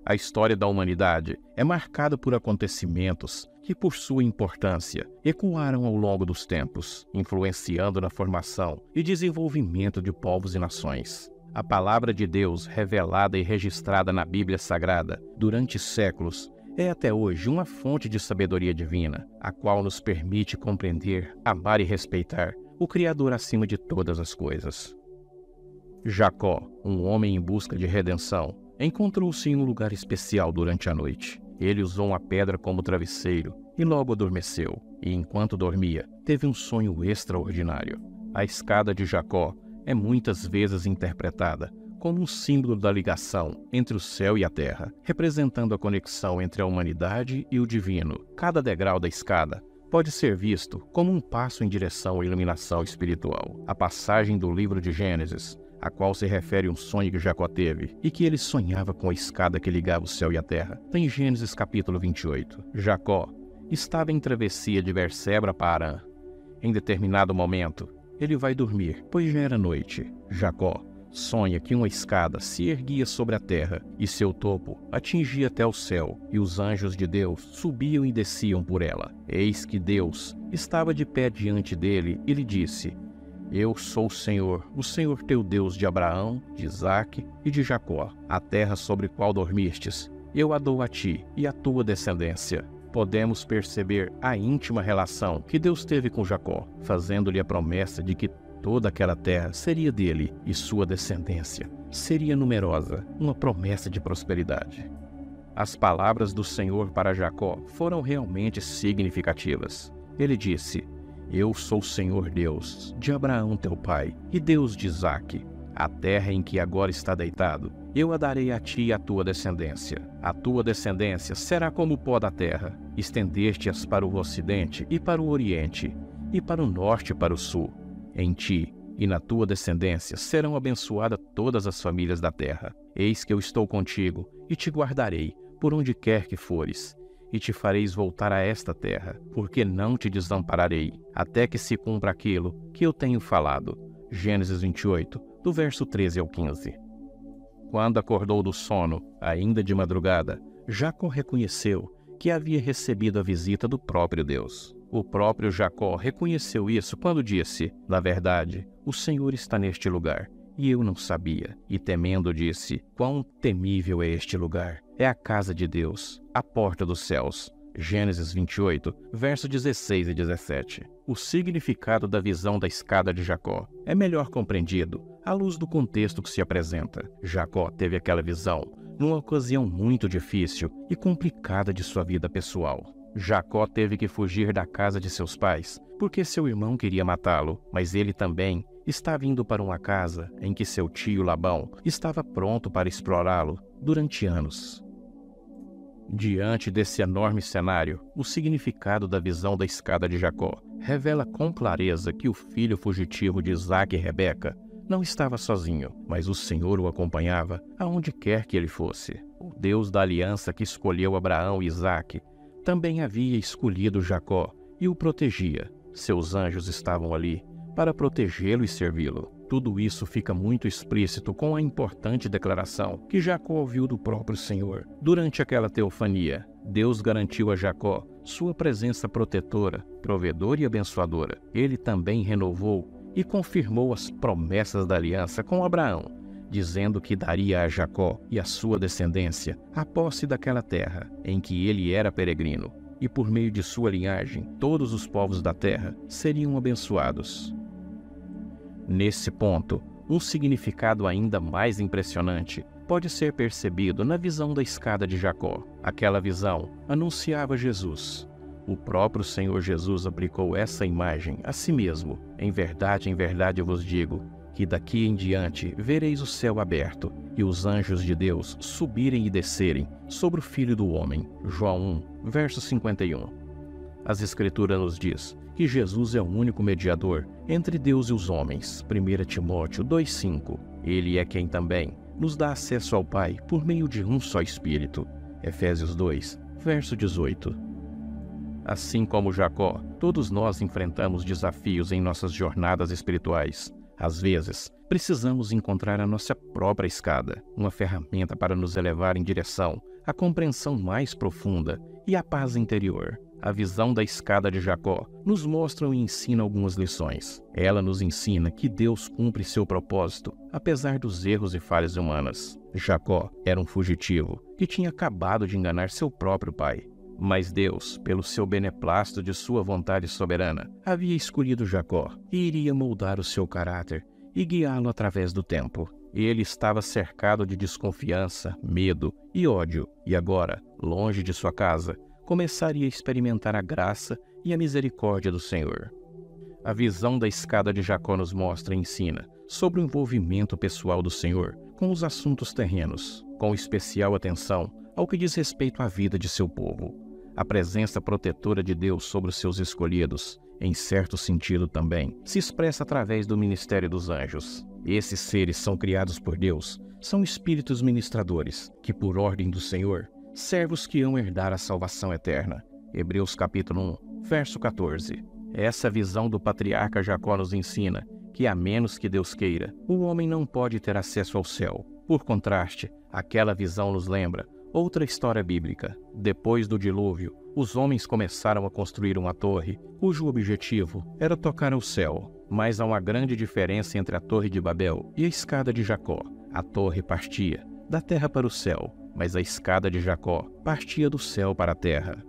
A história da humanidade é marcada por acontecimentos que, por sua importância, ecoaram ao longo dos tempos, influenciando na formação e desenvolvimento de povos e nações. A palavra de Deus, revelada e registrada na Bíblia Sagrada durante séculos, é até hoje uma fonte de sabedoria divina, a qual nos permite compreender, amar e respeitar o Criador acima de todas as coisas. Jacó, um homem em busca de redenção, encontrou-se em um lugar especial durante a noite. Ele usou uma pedra como travesseiro e logo adormeceu, e enquanto dormia, teve um sonho extraordinário. A escada de Jacó é muitas vezes interpretada como um símbolo da ligação entre o céu e a terra, representando a conexão entre a humanidade e o divino. Cada degrau da escada pode ser visto como um passo em direção à iluminação espiritual. A passagem do livro de Gênesis, a qual se refere a um sonho que Jacó teve, e que ele sonhava com a escada que ligava o céu e a terra, está em Gênesis capítulo 28. Jacó estava em travessia de Berseba para Harã. Em determinado momento, ele vai dormir, pois já era noite. Jacó sonha que uma escada se erguia sobre a terra, e seu topo atingia até o céu, e os anjos de Deus subiam e desciam por ela. Eis que Deus estava de pé diante dele e lhe disse: Eu sou o Senhor teu Deus de Abraão, de Isaque e de Jacó. A terra sobre a qual dormistes, eu a dou a ti e à tua descendência. Podemos perceber a íntima relação que Deus teve com Jacó, fazendo-lhe a promessa de que toda aquela terra seria dele e sua descendência seria numerosa, uma promessa de prosperidade. As palavras do Senhor para Jacó foram realmente significativas. Ele disse: Eu sou o Senhor Deus de Abraão teu pai e Deus de Isaque. A terra em que agora está deitado, eu a darei a ti e à tua descendência. A tua descendência será como o pó da terra. Estendeste-as para o ocidente e para o oriente, e para o norte e para o sul. Em ti e na tua descendência serão abençoadas todas as famílias da terra. Eis que eu estou contigo e te guardarei por onde quer que fores, e te fareis voltar a esta terra, porque não te desampararei, até que se cumpra aquilo que eu tenho falado. Gênesis 28, do verso 13 ao 15. Quando acordou do sono, ainda de madrugada, Jacó reconheceu que havia recebido a visita do próprio Deus. O próprio Jacó reconheceu isso quando disse: Na verdade, o Senhor está neste lugar, e eu não sabia. E temendo disse: Quão temível é este lugar! É a casa de Deus, a porta dos céus. Gênesis 28, versos 16 e 17. O significado da visão da escada de Jacó é melhor compreendido à luz do contexto que se apresenta. Jacó teve aquela visão numa ocasião muito difícil e complicada de sua vida pessoal. Jacó teve que fugir da casa de seus pais porque seu irmão queria matá-lo, mas ele também estava indo para uma casa em que seu tio Labão estava pronto para explorá-lo durante anos. Diante desse enorme cenário, o significado da visão da escada de Jacó revela com clareza que o filho fugitivo de Isaque e Rebeca não estava sozinho, mas o Senhor o acompanhava aonde quer que ele fosse. O Deus da aliança que escolheu Abraão e Isaque também havia escolhido Jacó e o protegia. Seus anjos estavam ali para protegê-lo e servi-lo. Tudo isso fica muito explícito com a importante declaração que Jacó ouviu do próprio Senhor. Durante aquela teofania, Deus garantiu a Jacó sua presença protetora, provedora e abençoadora. Ele também renovou e confirmou as promessas da aliança com Abraão, dizendo que daria a Jacó e a sua descendência a posse daquela terra em que ele era peregrino, e por meio de sua linhagem, todos os povos da terra seriam abençoados. Nesse ponto, um significado ainda mais impressionante pode ser percebido na visão da escada de Jacó. Aquela visão anunciava Jesus. O próprio Senhor Jesus aplicou essa imagem a si mesmo. Em verdade eu vos digo, que daqui em diante vereis o céu aberto e os anjos de Deus subirem e descerem sobre o Filho do Homem. João 1, verso 51. As Escrituras nos diz que Jesus é o único mediador entre Deus e os homens. 1 Timóteo 2,5. Ele é quem também nos dá acesso ao Pai por meio de um só Espírito. Efésios 2, verso 18. Assim como Jacó, todos nós enfrentamos desafios em nossas jornadas espirituais. Às vezes, precisamos encontrar a nossa própria escada, uma ferramenta para nos elevar em direção à compreensão mais profunda e à paz interior. A visão da escada de Jacó nos mostra e ensina algumas lições. Ela nos ensina que Deus cumpre seu propósito, apesar dos erros e falhas humanas. Jacó era um fugitivo que tinha acabado de enganar seu próprio pai. Mas Deus, pelo seu beneplácito de sua vontade soberana, havia escolhido Jacó e iria moldar o seu caráter e guiá-lo através do tempo. Ele estava cercado de desconfiança, medo e ódio, e agora, longe de sua casa, começaria a experimentar a graça e a misericórdia do Senhor. A visão da escada de Jacó nos mostra e ensina sobre o envolvimento pessoal do Senhor com os assuntos terrenos, com especial atenção ao que diz respeito à vida de seu povo. A presença protetora de Deus sobre os seus escolhidos, em certo sentido também, se expressa através do ministério dos anjos. Esses seres são criados por Deus, são espíritos ministradores, que por ordem do Senhor, servos que hão herdar a salvação eterna. Hebreus capítulo 1, verso 14. Essa visão do patriarca Jacó nos ensina que, a menos que Deus queira, o homem não pode ter acesso ao céu. Por contraste, aquela visão nos lembra outra história bíblica. Depois do dilúvio, os homens começaram a construir uma torre, cujo objetivo era tocar ao céu. Mas há uma grande diferença entre a Torre de Babel e a escada de Jacó. A torre partia da terra para o céu, mas a escada de Jacó partia do céu para a terra.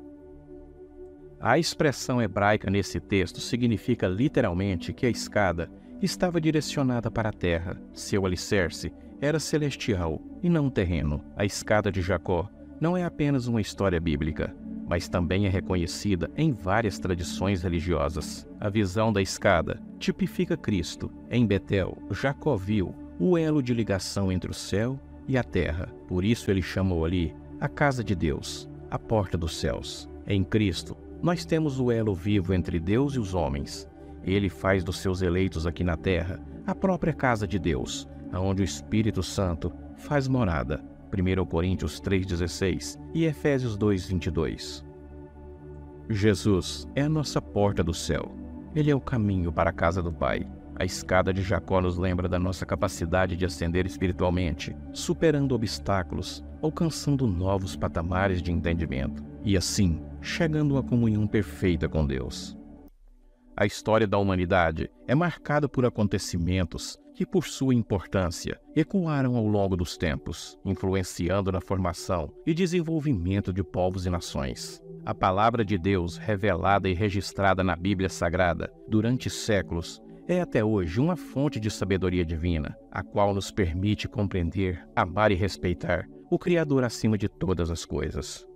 A expressão hebraica nesse texto significa literalmente que a escada estava direcionada para a terra. Seu alicerce era celestial e não terreno. A escada de Jacó não é apenas uma história bíblica, mas também é reconhecida em várias tradições religiosas. A visão da escada tipifica Cristo. Em Betel, Jacó viu o elo de ligação entre o céu e a terra. Por isso ele chamou ali a casa de Deus, a porta dos céus. Em Cristo, nós temos o elo vivo entre Deus e os homens. Ele faz dos seus eleitos aqui na terra a própria casa de Deus, onde o Espírito Santo faz morada. 1 Coríntios 3,16 e Efésios 2,22. Jesus é a nossa porta do céu. Ele é o caminho para a casa do Pai. A escada de Jacó nos lembra da nossa capacidade de ascender espiritualmente, superando obstáculos, alcançando novos patamares de entendimento e, assim, chegando a uma comunhão perfeita com Deus. A história da humanidade é marcada por acontecimentos que, por sua importância, ecoaram ao longo dos tempos, influenciando na formação e desenvolvimento de povos e nações. A palavra de Deus, revelada e registrada na Bíblia Sagrada durante séculos, é até hoje uma fonte de sabedoria divina, a qual nos permite compreender, amar e respeitar o Criador acima de todas as coisas.